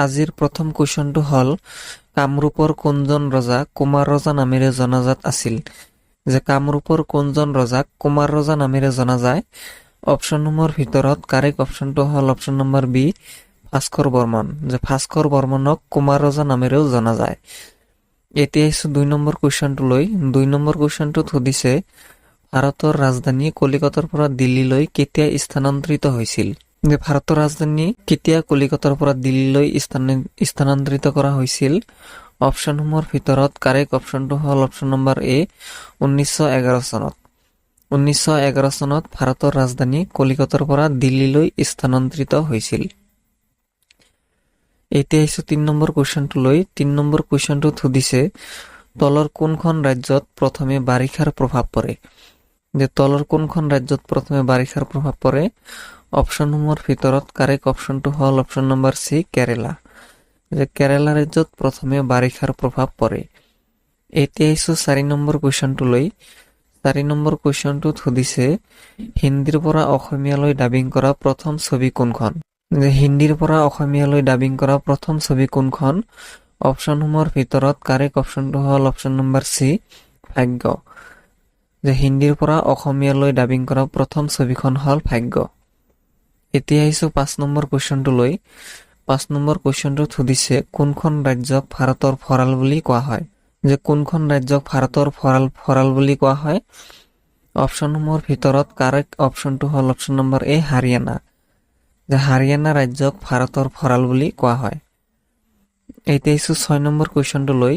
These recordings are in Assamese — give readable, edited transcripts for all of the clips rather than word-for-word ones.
আজিৰ প্ৰথম কুৱেশ্যনটো হ'ল কামৰূপৰ কোনজন ৰজা কুমাৰ ৰজা নামেৰে জনাজাত আছিল। যে কামৰূপৰ কোনজন ৰজাক কুমাৰ ৰজা নামেৰে জনা যায়। অপশ্যনসমূহৰ ভিতৰত কাৰেক্ট অপশ্যনটো হ'ল option number B Bhaskar Barman. যে ভাস্কৰ বৰ্মনক কুমাৰ ৰজা নামেৰেও জনা যায়। এতিয়া আহিছো ২ নম্বৰ কুৱেশ্যনটোলৈ। ২ নম্বৰ কুৱেশ্যনটোত সুধিছে ভাৰতৰ ৰাজধানী কলিকতাৰ পৰা দিল্লীলৈ কেতিয়া স্থানান্তৰিত হৈছিল। যে ভাৰতৰ ৰাজধানী কেতিয়া কলিকতাৰ পৰা দিল্লীলৈ স্থানান্তৰিত কৰা হৈছিল। অপশ্যনসমূহৰ ভিতৰত কাৰেক্ট অপশ্যনটো হ'ল অপশ্যন নম্বৰ এ 1911 চনত। 1911 চনত ভাৰতৰ ৰাজধানী কলিকতাৰ পৰা দিল্লীলৈ স্থানান্তৰিত হৈছিল। এতিয়া আহিছো ৩ নম্বৰ কুৱেশ্যনটোলৈ। ৩ নম্বৰ কুৱেশ্যনটোত সুধিছে তলৰ কোনখন ৰাজ্যত প্ৰথমে বাৰিষাৰ প্ৰভাৱ পৰে। যে তলৰ কোনখন ৰাজ্যত প্ৰথমে বাৰিষাৰ প্ৰভাৱ পৰে। অপশ্যনসমূহৰ ভিতৰত কাৰেক্ট অপশ্যনটো হ'ল অপশ্যন নম্বৰ চি কেৰালা। যে কেৰালা ৰাজ্যত প্ৰথমে বাৰিষাৰ প্ৰভাৱ পৰে। এতিয়া আহিছো ৪ নম্বৰ কুৱেশ্যনটোলৈ। ৪ নম্বৰ কুৱেশ্যনটোত সুধিছে হিন্দীৰ পৰা অসমীয়ালৈ ডাবিং কৰা প্ৰথম ছবি কোনখন। যে হিন্দীৰ পৰা অসমীয়ালৈ ডাবিং কৰা প্ৰথম ছবি কোনখন। অপশ্যনসমূহৰ ভিতৰত কাৰেক্ট অপশ্যনটো হ'ল অপশ্যন নম্বৰ চি ভাগ্য। যে হিন্দীৰ পৰা অসমীয়ালৈ ডাবিং কৰা প্ৰথম ছবিখন হ'ল ভাগ্য। এতিয়া আহিছো ৫ নম্বৰ কুৱেশ্যনটোলৈ। ৫ নম্বৰ কুৱেশ্যনটোত সুধিছে কোনখন ৰাজ্যক ভাৰতৰ ভঁৰাল বুলি কোৱা হয়। যে কোনখন ৰাজ্যক ভাৰতৰ ভঁৰাল বুলি কোৱা হয়। অপশ্যনসমূহৰ ভিতৰত কাৰেক্ট অপশ্যনটো হ'ল অপশ্যন নম্বৰ এ হাৰিয়ানা। যে হাৰিয়ানা ৰাজ্যক ভাৰতৰ ভঁৰাল বুলি কোৱা হয়। এতিয়া আহিছো ৬ নম্বৰ কুৱেশ্যনটোলৈ।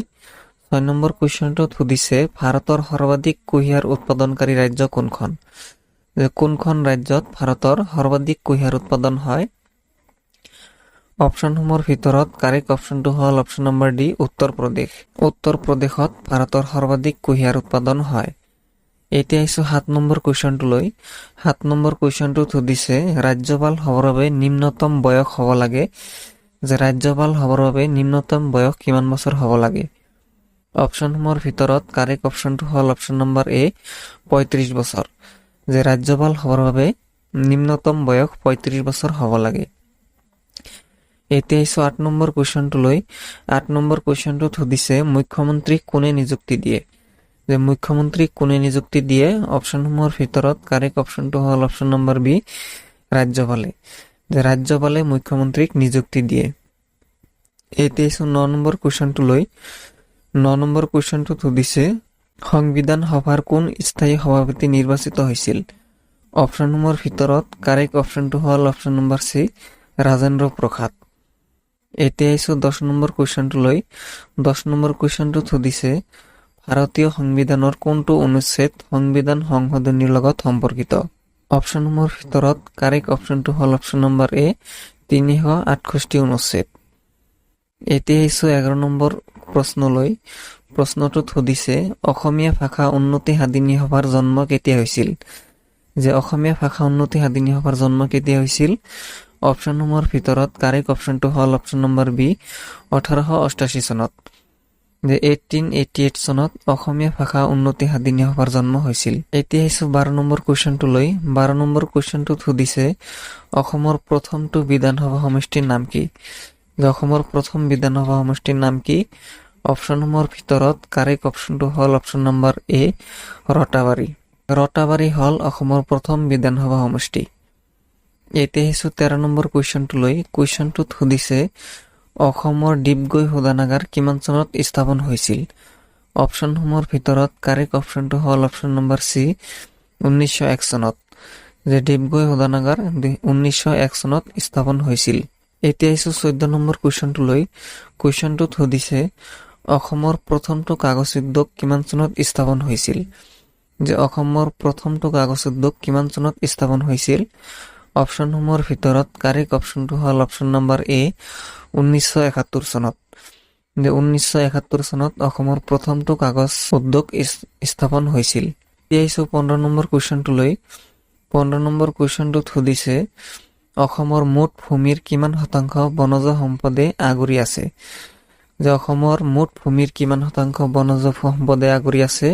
৬ নম্বৰ কুৱেশ্যনটোত সুধিছে ভাৰতৰ সৰ্বাধিক কুঁহিয়াৰ উৎপাদনকাৰী ৰাজ্য কোনখন। যে কোনখন ৰাজ্যত ভাৰতৰ সৰ্বাধিক কুঁহিয়াৰ উৎপাদন হয়। অপশ্যনসমূহৰ ভিতৰত কাৰেক্ট অপশ্যনটো হ'ল option number D Uttar Pradesh. উত্তৰ প্ৰদেশত ভাৰতৰ সৰ্বাধিক কুঁহিয়াৰ উৎপাদন হয়। এতিয়া আহিছো ৭ নম্বৰ কুৱেশ্যনটোলৈ। ৭ নম্বৰ কুৱেশ্যনটোত সুধিছে ৰাজ্যপাল হ'বৰ বাবে নিম্নতম বয়স হ'ব লাগে। যে ৰাজ্যপাল হ'বৰ বাবে নিম্নতম বয়স কিমান বছৰ হ'ব লাগে। অপশ্যনসমূহৰ ভিতৰত কাৰেক্ট অপশ্যনটো হ'ল অপশ্যন নম্বৰ এ ৩৫ বছৰ। যে ৰাজ্যপাল হ'বৰ বাবে নিম্নতম বয়স ৩৫ বছৰ হ'ব লাগে। এতিয়া আহিছো ৮ নম্বৰ কুৱেশ্যনটোলৈ। ৮ নম্বৰ কুৱেশ্যনটোত সুধিছে মুখ্যমন্ত্ৰীক কোনে নিযুক্তি দিয়ে। যে মুখ্যমন্ত্ৰীক কোনে নিযুক্তি দিয়ে। অপশ্যনসমূহৰ ভিতৰত কাৰেক্ট অপশ্যনটো হ'ল অপশ্যন নম্বৰ বি ৰাজ্যপালে। যে ৰাজ্যপালে মুখ্যমন্ত্ৰীক নিযুক্তি দিয়ে। এতিয়া আহিছো ৯ নম্বৰ কুৱেশ্যনটোলৈ। ৯ নম্বৰ কুৱেশ্যনটোত সুধিছে সংবিধান সভাৰ কোন স্থায়ী সভাপতি নিৰ্বাচিত হৈছিল। অপশ্যনসমূহৰ ভিতৰত কাৰেক্ট অপশ্যনটো হ'ল option number C Rajendra Prasad. এতিয়া আহিছো ১০ নম্বৰ কুৱেশ্যনটোলৈ। ১০ নম্বৰ কুৱেশ্যনটোত সুধিছে ভাৰতীয় সংবিধানৰ কোনটো অনুচ্ছেদ সংবিধান সংশোধনীৰ লগত সম্পৰ্কিত। অপশ্যনসমূহৰ ভিতৰত কাৰেক্ট অপশ্যনটো হ'ল অপশ্যন নম্বৰ এ ৩৬৮ অনুচ্ছেদ। এতিয়া আহিছো ১১ নম্বৰ প্ৰশ্নলৈ। প্ৰশ্নটোত সুধিছে অসমীয়া ভাষা উন্নতি সাধিনী সভাৰ জন্ম কেতিয়া হৈছিল। যে অসমীয়া ভাষা উন্নতি সাধিনী সভাৰ জন্ম কেতিয়া হৈছিল। অপশ্যনসমূহৰ ভিতৰত কাৰেক্ট অপশ্যনটো হ'ল অপশ্যন নম্বৰ বি ১৮৮৮ চনত। যে 1888 চনত অসমীয়া ভাষা উন্নতি সাধিনী সভাৰ জন্ম হৈছিল। এতিয়া আহিছো ১২ নম্বৰ কুৱেশ্যনটোলৈ। ১২ নম্বৰ কুৱেশ্যনটোত সুধিছে অসমৰ প্ৰথমটো বিধানসভা সমষ্টিৰ নাম কি। যে অসমৰ প্ৰথম বিধানসভা সমষ্টিৰ নাম কি। অপশ্যনসমূহৰ ভিতৰত কাৰেক্ট অপশ্যনটো হ'ল অপশ্যন নম্বৰ এ ৰতাবাৰী। ৰতাবাৰী হ'ল অসমৰ প্ৰথম বিধানসভা সমষ্টি। এতিয়া আহিছো ১৩ নম্বৰ কুৱেশ্যনটোলৈ। কুৱেশ্যনটোত সুধিছে অসমৰ ডিগবৈ শোধনাগাৰ কিমান চনত স্থাপন হৈছিল। অপশ্যনসমূহৰ ভিতৰত কাৰেক্ট অপশ্যনটো হ'ল অপশ্যন নম্বৰ চি ১৯০১ চনত। যে ডিগবৈ শোধনাগাৰ ১৯০১ চনত স্থাপন হৈছিল। এতিয়া আহিছো ১৪ নম্বৰ কুৱেশ্যনটোলৈ। কুৱেশ্যনটোত সুধিছে অসমৰ প্ৰথমটো কাগজ উদ্যোগ কিমান চনত স্থাপন হৈছিল। যে অসমৰ প্ৰথমটো কাগজ উদ্যোগ কিমান চনত স্থাপন হৈছিল। অপশ্যনসমূহৰ ভিতৰত কাৰেক্ট অপশ্যনটো হ'ল অপশ্যন নম্বৰ এ ১৯৭১ চনত। যে ১৯৭১ চনত অসমৰ প্ৰথমটো কাগজ উদ্যোগ স্থাপন হৈছিল। এতিয়া আহিছো ১৫ নম্বৰ কুৱেশ্যনটোলৈ। ১৫ নম্বৰ কুৱেশ্যনটোত সুধিছে অসমৰ মুঠ ভূমিৰ কিমান শতাংশ বনজ সম্পদে আগুৰি আছে। যে অসমৰ মুঠ ভূমিৰ কিমান শতাংশ বনজ সম্পদে আগুৰি আছে।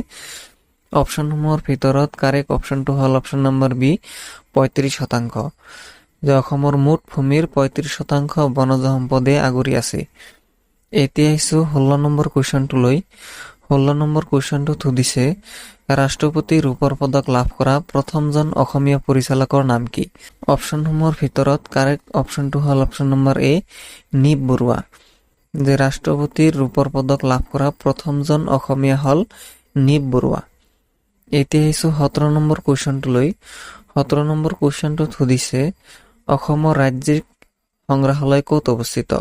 অপশ্যনসমূহৰ ভিতৰত কাৰেক্ট অপশ্যনটো হ'ল অপশ্যন নম্বৰ বি ৩৫ শতাংশ। যে অসমৰ মুঠ ভূমিৰ 35% বনজ সম্পদে আগুৰি আছে। এতিয়া আহিছোঁ 16 নম্বৰ কুৱেশ্যনটোলৈ। 16 নম্বৰ কুৱেশ্যনটোত সুধিছে ৰাষ্ট্ৰপতি ৰূপৰ পদক লাভ কৰা প্ৰথমজন অসমীয়া পৰিচালকৰ নাম কি? অপশ্যনসমূহৰ ভিতৰত কাৰেক্ট অপশ্যনটো হ'ল অপশ্যন নম্বৰ এ নীপ বৰুৱা। যে ৰাষ্ট্ৰপতিৰ ৰূপৰ পদক লাভ কৰা প্ৰথমজন অসমীয়া হ'ল নীপ বৰুৱা। এতিয়া আহিছোঁ 17 নম্বৰ কুৱেশ্যনটোলৈ। 17 নম্বৰ কুৱেশ্যনটোত সুধিছে অসমৰ ৰাজ্যিক সংগ্ৰহালয় ক'ত অৱস্থিত?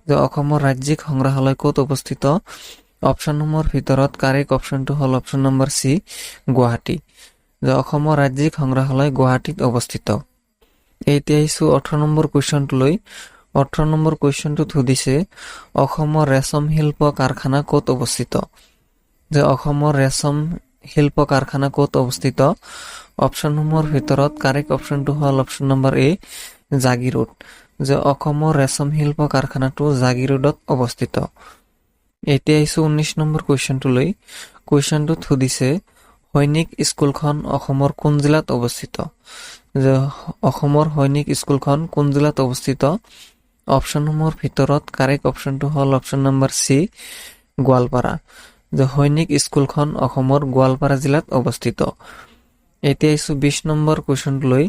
যে অসমৰ ৰাজ্যিক সংগ্ৰহালয় ক'ত অৱস্থিত? অপশ্যনসমূহৰ ভিতৰত কাৰেক্ট অপশ্যনটো হ'ল অপশ্যন নম্বৰ চি গুৱাহাটী। যে অসমৰ ৰাজ্যিক সংগ্ৰহালয় গুৱাহাটীত অৱস্থিত। এতিয়া আহিছোঁ 18 নম্বৰ কুৱেশ্যনটোলৈ। 18 নম্বৰ কুৱেশ্যনটোত সুধিছে অসমৰ ৰেচম শিল্প কাৰখানা ক'ত অৱস্থিত? যে অসমৰ ৰেচম শিল্প কাৰখানা ক'ত অৱস্থিত? অপশ্যনসমূহৰ ভিতৰত কাৰেক্ট অপশ্যনটো হ'ল অপশ্যন নম্বৰ এ জাগিৰোড। যে অসমৰ ৰেচম শিল্প কাৰখানাটো জাগিৰোডত অৱস্থিত। এতিয়া আহিছোঁ 19 নম্বৰ কুৱেশ্যনটোলৈ। কুৱেশ্যনটোত সুধিছে সৈনিক স্কুলখন অসমৰ কোন জিলাত অৱস্থিত? যে অসমৰ সৈনিক স্কুলখন কোন জিলাত অৱস্থিত? অপশ্যনসমূহৰ ভিতৰত কাৰেক্ট অপশ্যনটো হ'ল অপশ্যন নম্বৰ চি গোৱালপাৰা। যে সৈনিক স্কুলখন অসমৰ গোৱালপাৰা জিলাত অৱস্থিত। এতিয়া আহিছোঁ 20 নম্বৰ কুৱেশ্যনটোলৈ।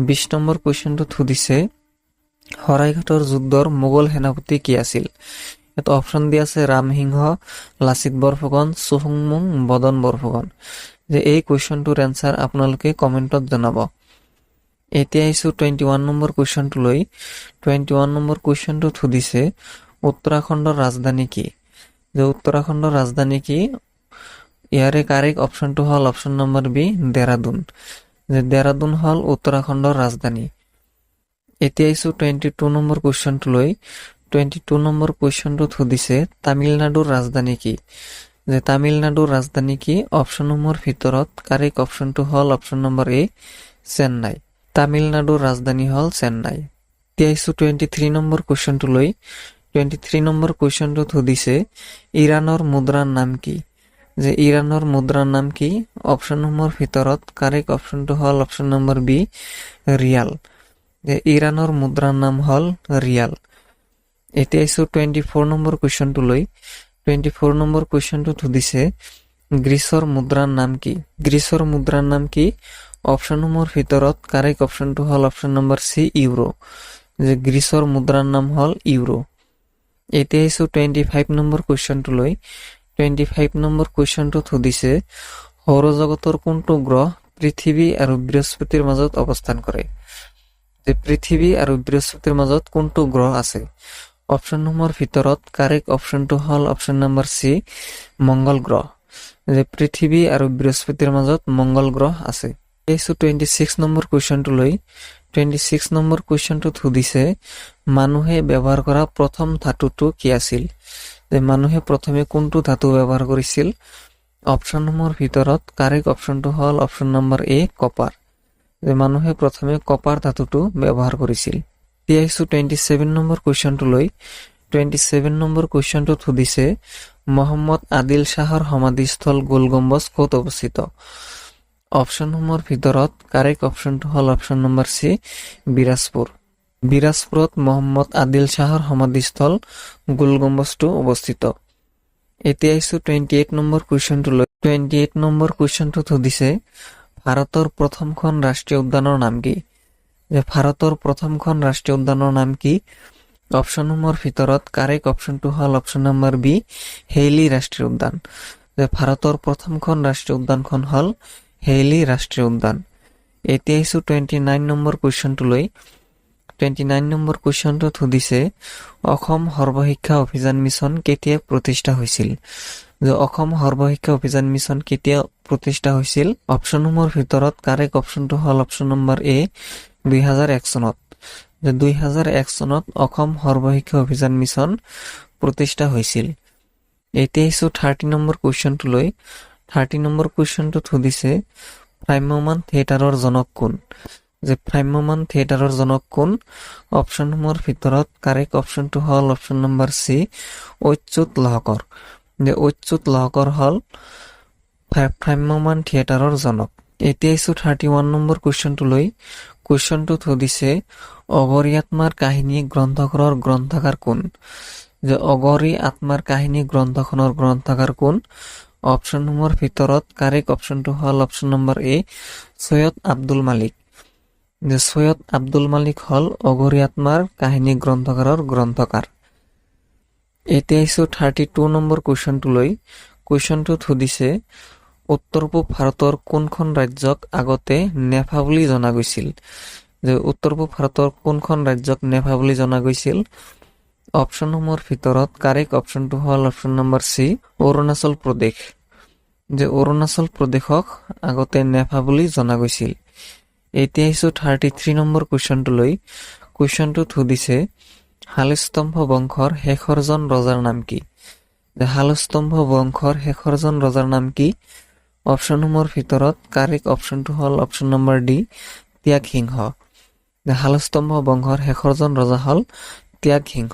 20 নম্বৰ কুৱেশ্যনটোত সুধিছে শৰাইঘাটৰ যুদ্ধৰ মোগল সেনাপতি কি আছিল? ইয়াত অপশ্যন দিয়া আছে ৰামসিংহ, লাচিত বৰফুকন, চুহুংমুং, বদন বৰফুকন। যে এই কুৱেশ্যনটোৰ এনচাৰ আপোনালোকে কমেণ্টত জনাব। এতিয়া আহিছোঁ 21 নম্বৰ কুৱেশ্যনটোলৈ। 21 নম্বৰ কুৱেশ্যনটোত সুধিছে উত্তৰাখণ্ডৰ ৰাজধানী কি? যে উত্তৰাখণ্ডৰ ৰাজধানী কি? ইয়াৰে কাৰেক্ট অপশ্যনটো হ'ল অপশ্যন নম্বৰ বি দেৰাদুন। যে দেৰাদুন হ'ল উত্তৰাখণ্ডৰ ৰাজধানী। এতিয়া আহিছোঁ 22 নম্বৰ কুৱেশ্যনটোলৈ। 22 নম্বৰ কুৱেশ্যনটোত সুধিছে তামিলনাডুৰ ৰাজধানী কি? যে তামিলনাডুৰ ৰাজধানী কি? অপশ্যনসমূহৰ ভিতৰত কাৰেক্ট অপশ্যনটো হ'ল অপশ্যন নম্বৰ এ চেন্নাই। তামিলনাডুৰ ৰাজধানী হ'ল চেন্নাই। এতিয়া আহিছোঁ 23 নম্বৰ কুৱেশ্যনটোলৈ। 23 নম্বৰ কুৱেশ্যনটোত সুধিছে ইৰাণৰ মুদ্ৰাৰ নাম কি? যে ইৰাণৰ মুদ্ৰাৰ নাম কি? অপশ্যনসমূহৰ ভিতৰত কাৰেক্ট অপশ্যনটো হ'ল অপশ্যন নম্বৰ বি ৰিয়াল। যে ইৰাণৰ মুদ্ৰাৰ নাম হ'ল ৰিয়াল। এতিয়া আহিছোঁ 24 নম্বৰ কুৱেশ্যনটোলৈ। 24 নম্বৰ কুৱেশ্যনটোত সুধিছে গ্ৰীচৰ মুদ্ৰাৰ নাম কি? গ্ৰীচৰ মুদ্ৰাৰ নাম কি? অপশ্যনসমূহৰ ভিতৰত কাৰেক্ট অপশ্যনটো হ'ল অপশ্যন নম্বৰ চি ইউৰো। যে গ্ৰীচৰ মুদ্ৰাৰ নাম হ'ল ইউৰো। এতিয়া আহিছোঁ 25 নম্বৰ কুৱেশ্যনটোলৈ। 25 নম্বৰ কুৱেশ্যনটোত সুধিছে সৌৰজগতৰ কোনটো গ্ৰহ পৃথিৱী আৰু বৃহস্পতিৰ মাজত অৱস্থান কৰে? যে পৃথিৱী আৰু বৃহস্পতিৰ মাজত কোনটো গ্ৰহ আছে? অপশ্যনসমূহৰ ভিতৰত কাৰেক্ট অপশ্যনটো হ'ল অপশ্যন নম্বৰ চি মংগল গ্ৰহ। যে পৃথিৱী আৰু বৃহস্পতিৰ মাজত মংগল গ্ৰহ আছে। 26 নম্বৰ কুৱেশ্যনটোলৈ। 26 নম্বৰ কুৱেশ্যনটোত সুধিছে মানুহে ব্যৱহাৰ কৰা প্ৰথম ধাতুটো কি আছিল? যে মানুহে প্ৰথমে কোনটো ধাতু ব্যৱহাৰ কৰিছিল? অপশ্যনসমূহৰ ভিতৰত কাৰেক্ট অপশ্যনটো হ'ল অপশ্যন নম্বৰ এ কপাৰ। যে মানুহে প্ৰথমে কপাৰ ধাতুটো ব্যৱহাৰ কৰিছিল। এতিয়া আহিছোঁ 27 নম্বৰ কুৱেশ্যনটোলৈ। 27 নম্বৰ কুৱেশ্যনটোত সুধিছে মহম্মদ আদিল শ্বাহৰ সমাধিস্থল গোল গম্বজ ক'ত অৱস্থিত? অপশ্যনসমূহৰ ভিতৰত কাৰেক্ট অপশ্যনটো হ'ল অপশ্যন নম্বৰ চি বিৰাজপুৰ। বিৰাজপুৰত মহম্মদ আদিল শ্বাহৰ সমাধিস্থল গোল গম্বজটো অৱস্থিত। এতিয়া আহিছোঁ 28 নম্বৰ কুৱেশ্যনটোলৈ। 28 নম্বৰ কুৱেশ্যনটোত সুধিছে ভাৰতৰ প্ৰথমখন ৰাষ্ট্ৰীয় উদ্যানৰ নাম কি? যে ভাৰতৰ প্ৰথমখন ৰাষ্ট্ৰীয় উদ্যানৰ নাম কি? অপশ্যনসমূহৰ ভিতৰত কাৰেক্ট অপশ্যনটো হ'ল অপশ্যন নম্বৰ বি হেইলি ৰাষ্ট্ৰীয় উদ্যান। যে ভাৰতৰ প্ৰথমখন ৰাষ্ট্ৰীয় উদ্যানখন হ'ল হেইলি ৰাষ্ট্ৰীয় উদ্যান। এতিয়া আহিছোঁ 29 নম্বৰ কুৱেশ্যনটোলৈ। 29 নম্বৰ কুৱেশ্যনটোত সুধিছে অসম সৰ্বশিক্ষা অভিযান মিছন কেতিয়া প্ৰতিষ্ঠা হৈছিল? যে অসম সৰ্বশিক্ষা অভিযান মিছন কেতিয়া প্ৰতিষ্ঠা হৈছিল? অপশ্যনসমূহৰ ভিতৰত কাৰেক্ট অপশ্যনটো হ'ল অপশ্যন নম্বৰ এ 2001 চনত। যে 2001 চনত অসম সৰ্বশিক্ষা অভিযান মিছন প্ৰতিষ্ঠা হৈছিল। এতিয়া আহিছোঁ 30 নম্বৰ কুৱেশ্যনটোলৈ। 30 নম্বৰ কুৱেশ্যনটোত সুধিছে ভ্ৰাম্যমাণ থিয়েটাৰৰ জনক কোন? যে ভ্ৰাম্যমাণ থিয়েটাৰৰ জনক কোন? অপশ্যনসমূহৰ ভিতৰত কাৰেক্ট অপশ্যনটো হ'ল option number C Achyut Lahkar. যে অচ্যুত লহকৰ হ'ল ভ্ৰাম্যমাণ থিয়েটাৰৰ জনক। এতিয়া আহিছোঁ 31 নম্বৰ কুৱেশ্যনটোলৈ। কুৱেশ্যনটোত সুধিছে অঘৰী আত্মাৰ কাহিনী গ্ৰন্থখনৰ গ্ৰন্থকাৰ কোন? যে অঘৰী আত্মাৰ কাহিনী গ্ৰন্থখনৰ গ্ৰন্থকাৰ কোন? অপশ্যনসমূহৰ ভিতৰত কাৰেক্ট অপশ্যনটো হ'ল অপশ্যন নম্বৰ এ সৈয়দ আব্দুল মালিক। যে সৈয়দ আব্দুল মালিক হ'ল অঘৰী আত্মাৰ কাহিনী গ্ৰন্থকাৰৰ গ্ৰন্থকাৰ। এতিয়া আহিছো 32 নম্বৰ কুৱেশ্যনটোলৈ। কুৱেশ্যনটোত সুধিছে উত্তৰ পূব ভাৰতৰ কোনখন ৰাজ্যক আগতে নেফা বুলি জনা গৈছিল? যে উত্তৰ পূব ভাৰতৰ কোনখন ৰাজ্যক নেফা বুলি জনা গৈছিল? অপশ্যনসমূহৰ ভিতৰত কাৰেক্ট অপশ্যনটো হ'ল option number C Arunachal Pradesh. যে অৰুণাচল প্ৰদেশক আগতে নেফা বুলি জনা গৈছিল। এতিয়া আহিছো 33 নম্বৰ কুৱেশ্যনটোলৈ। কুৱেশ্যনটোত সুধিছে শালস্তম্ভ বংশৰ শেষৰজন ৰজাৰ নাম কি? যে শালস্তম্ভ বংশৰ শেষৰজন ৰজাৰ নাম কি? অপশ্যনসমূহৰ ভিতৰত কাৰেক্ট অপশ্যনটো হ'ল অপশ্যন নম্বৰ ডি ত্যাগ সিংহ। যে শালস্তম্ভ বংশৰ শেষৰজন ৰজা হ'ল ত্যাগ সিংহ।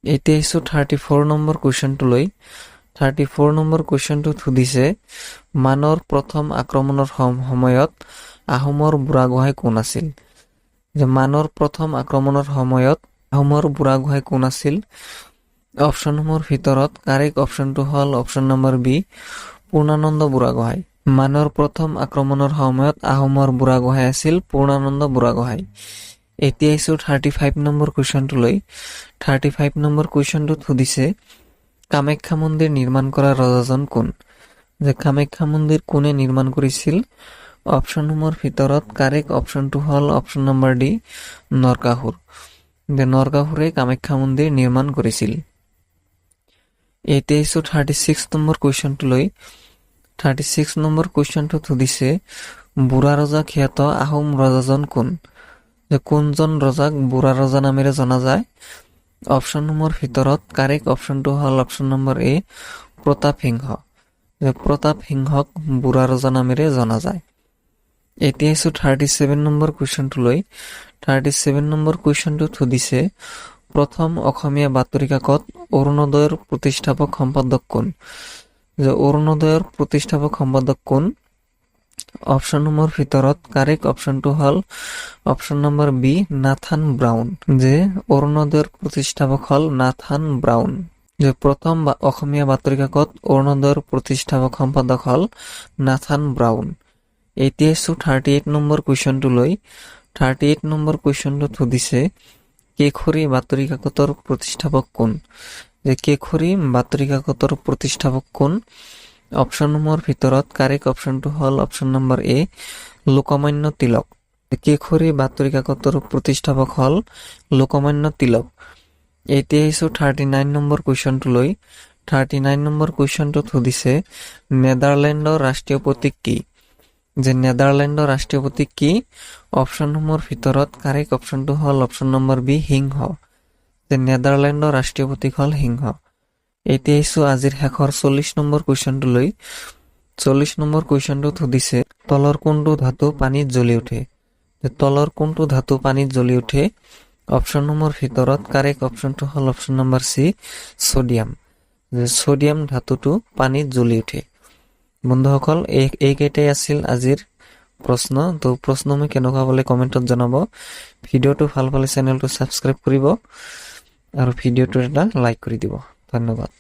এতিয়া আহিছো 34 নম্বৰ কুৱেশ্যনটোলৈ। 34 নম্বৰ কুৱেশ্যনটোত সুধিছে মানৰ প্ৰথম আক্ৰমণৰ সময়ত আহোমৰ বুঢ়াগোহাঁই কোন আছিল? যে মানৰ প্ৰথম আক্ৰমণৰ সময়ত আহোমৰ বুঢ়াগোহাঁই কোন আছিল? অপশ্যনসমূহৰ ভিতৰত কাৰেক্ট অপশ্যনটো হ'ল option number B Purnananda Burhagohain. মানৰ প্ৰথম আক্ৰমণৰ সময়ত আহোমৰ বুঢ়াগোহাঁই আছিল পূৰ্ণানন্দ বুঢ়াগোহাঁই। এতিয়া আহিছো 35 নম্বৰ কুৱেশ্যনটোলৈ। 35 নম্বৰ কুৱেশ্যনটোত সুধিছে কামাখ্যা মন্দিৰ নিৰ্মাণ কৰা ৰজাজন কোন? যে কামাখ্যা মন্দিৰ কোনে নিৰ্মাণ কৰিছিল? অপশ্যনসমূহৰ ভিতৰত কাৰেক্ট অপশ্যনটো হ'ল অপশ্যন নম্বৰ ডি নৰকাসুৰ। যে নৰকাসুৰে কামাখ্যা মন্দিৰ নিৰ্মাণ কৰিছিল। এতিয়া আহিছো 36 নম্বৰ কুৱেশ্যনটোলৈ। 36 নম্বৰ কুৱেশ্যনটোত সুধিছে বুঢ়া ৰজা খ্যাত আহোম ৰজাজন কোন? যে কোনজন ৰজাক বুঢ়া ৰজা নামেৰে জনা যায়? অপশ্যনসমূহৰ ভিতৰত কাৰেক্ট অপশ্যনটো হ'ল অপশ্যন নম্বৰ এ প্ৰতাপ সিংহ। যে প্ৰতাপ সিংহক বুঢ়া ৰজা নামেৰে জনা যায়। এতিয়া আহিছো 37 নম্বৰ কুৱেশ্যনটোলৈ। 37 নম্বৰ কুৱেশ্যনটোত সুধিছে প্ৰথম অসমীয়া বাতৰি কাকত অৰুণোদয়ৰ প্ৰতিষ্ঠাপক সম্পাদক কোন? যে অৰুণোদয়ৰ প্ৰতিষ্ঠাপক সম্পাদক কোন? অপশ্যনসমূহৰ ভিতৰত কাৰেক্ট অপশ্যনটো হ'ল option number B Nathan Brown. যে অৰুণোদয়ৰ প্ৰতিষ্ঠাপক হ'ল নাথান ব্ৰাউন। যে প্ৰথম অসমীয়া বাতৰি কাকত অৰুণোদয়ৰ প্ৰতিষ্ঠাপক সম্পাদক হ'ল নাথান ব্ৰাউন। এতিয়া 38 নম্বৰ কুৱেশ্যনটোলৈ। 38 নম্বৰ কুৱেশ্যনটোত সুধিছে কেশৰী বাতৰি কাকতৰ প্ৰতিষ্ঠাপক কোন? যে কেশৰী বাতৰি কাকতৰ প্ৰতিষ্ঠাপক কোন? অপশ্যনসমূহৰ ভিতৰত কাৰেক্ট অপশ্যনটো হ'ল অপশ্যন নম্বৰ এ লোকমান্য তিলক। কেশৰী বাতৰি কাকতৰ প্ৰতিষ্ঠাপক হ'ল লোকমান্য তিলক। এতিয়া আহিছো 39 নম্বৰ কুৱেশ্যনটোলৈ। 39 নম্বৰ কুৱেশ্যনটোত সুধিছে নেদাৰলেণ্ডৰ ৰাষ্ট্ৰীয় প্ৰতীক কি? যে নেদাৰলেণ্ডৰ ৰাষ্ট্ৰীয় প্ৰতীক কি? অপশ্যনসমূহৰ ভিতৰত কাৰেক্ট অপশ্যনটো হ'ল অপশ্যন নম্বৰ বি সিংহ। যে নেদাৰলেণ্ডৰ ৰাষ্ট্ৰীয় প্ৰতীক হ'ল সিংহ। এতিয়া আহিছো আজিৰ শেষৰ 40 নম্বৰ কুৱেশ্যনটোলৈ। 40 নম্বৰ কুৱেশ্যনটোত সুধিছে তলৰ কোনটো ধাতু পানীত জ্বলি উঠে? যে তলৰ কোনটো ধাতু পানীত জ্বলি উঠে? অপশ্যনসমূহৰ ভিতৰত কাৰেক্ট অপশ্যনটো হ'ল অপশ্যন নম্বৰ চি ছডিয়াম। যে ছডিয়াম ধাতুটো পানীত জ্বলি উঠে। বন্ধুসকল এইকেইটাই আছিল আজিৰ প্ৰশ্ন। তো প্ৰশ্নসমূহ কেনেকুৱা পালে কমেণ্টত জনাব। ভিডিঅ'টো ভাল পালে চেনেলটো ছাবস্ক্ৰাইব কৰিব আৰু ভিডিঅ'টো এটা লাইক কৰি দিব। ধন্যবাদ।